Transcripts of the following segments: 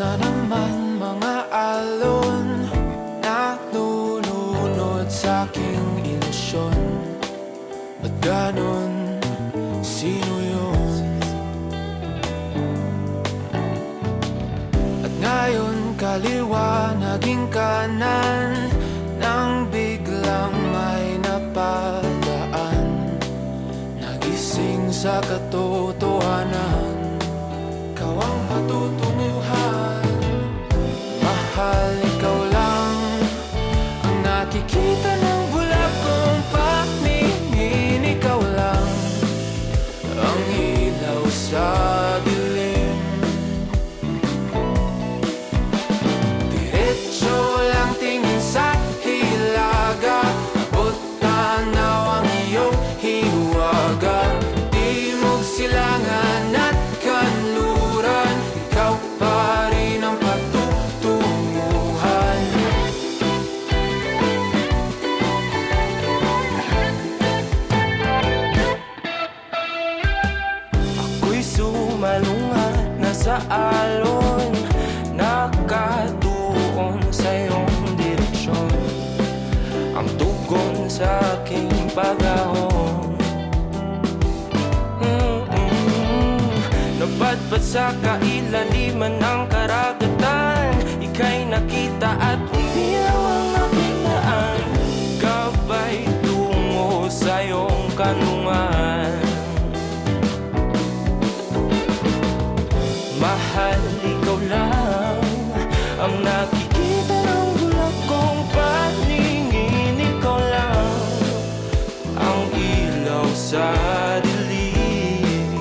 na naman mga alon nununod sa aking ilusyon. Ba't ganon? Sino yun? At ngayon kaliwa naging kanan nang biglang may napadaan. Nagising sa katotohanan, ikaw ang patutunguhan. Mahal, ikaw lang ang nakikita ng bulag kong paningin. Ikaw lang ang ilaw sa dilim. Diretso lang tingin sa hilaga, abot tanaw ang iyong hiwaga. Timog, silangan at kanluran, ikaw pa rin ang patutunguhan. Ako'y sumalungat na sa alon, nakatuon sa iyong direksyon. Ang tugon sa aking pag-ahon, napadpad sa kailaliman ng karagatan. Ika'y nakita at umilaw ang aking daan. Gabay tungo sa iyong kanlungan. Mahal, ikaw lang ang nakikita ng bulag kong paningin. Ikaw lang ang ilaw sa dilim.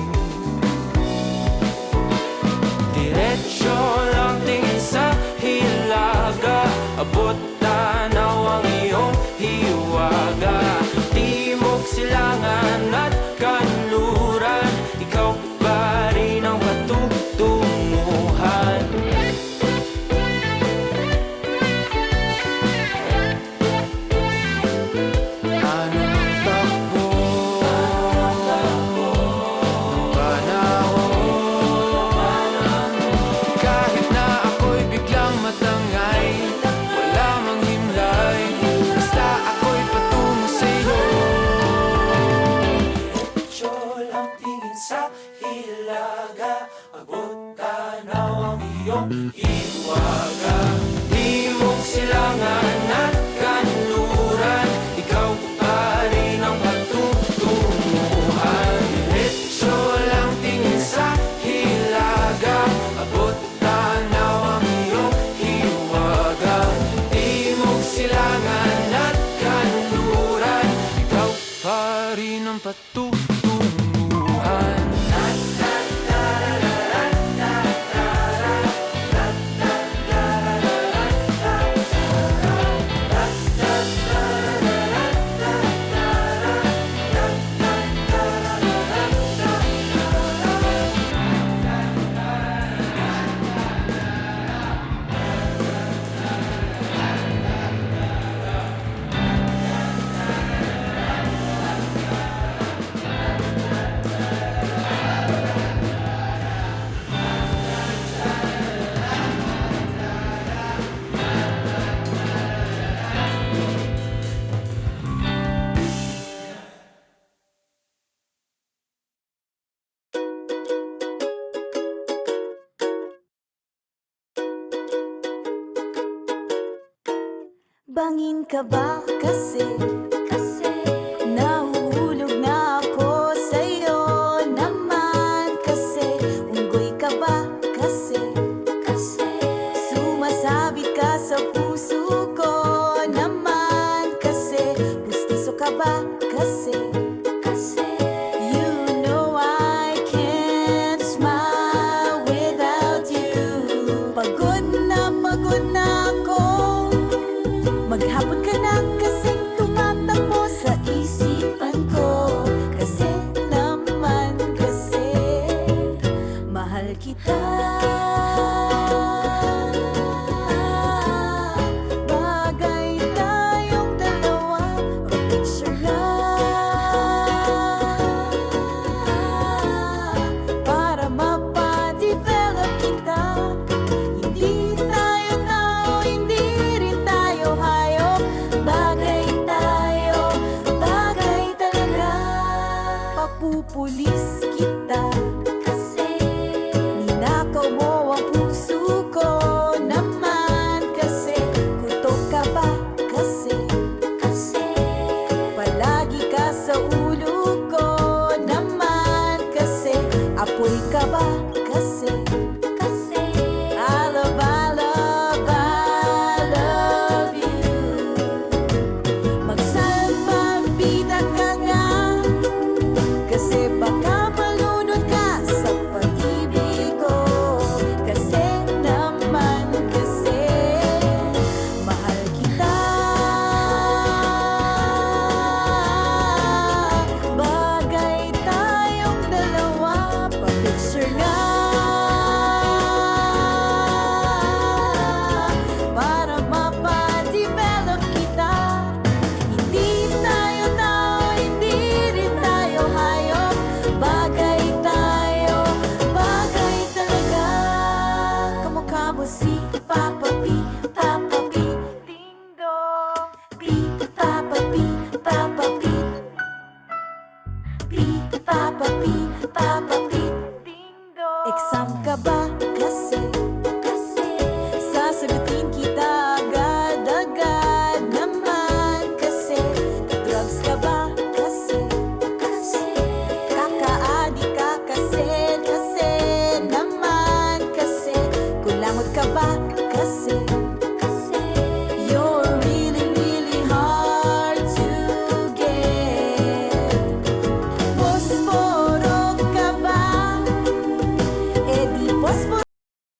Diretso lang tingin sa hilaga, abot tanaw ang iyong hiwaga. Timog, silangan at kanluran, ikaw pa rin ang patutunguhan. Anong takbo ng panahon, kahit na ako'y biglang matangay, wala mang himlay, basta ako'y patungo sa'yo. Diretso lang tingin sa hilaga, abot tanaw ang iyong hiwaga. Timog, silangan at kanluran, ikaw pa rin ang patutunguhan. Diretso lang tingin sa hilaga, abot tanaw ang iyong hiwaga. Timog, silangan at kanluran, ikaw pa rin ang patutunguhan. Bangin ka ba kasi nahuhulog na ako sa'yo naman kasi unggoy ka ba kasi sumasabit ka sa puso ko naman kasi gustiso ka ba kasi you know I can't smile without you. Pagod na ako, maghapon ka na kasing tumatakbo sa isipan ko. Kasi naman kasi mahal kita. Bagay tayong dalawa, picture lang para mapadevelop kita. Hindi pulis kita.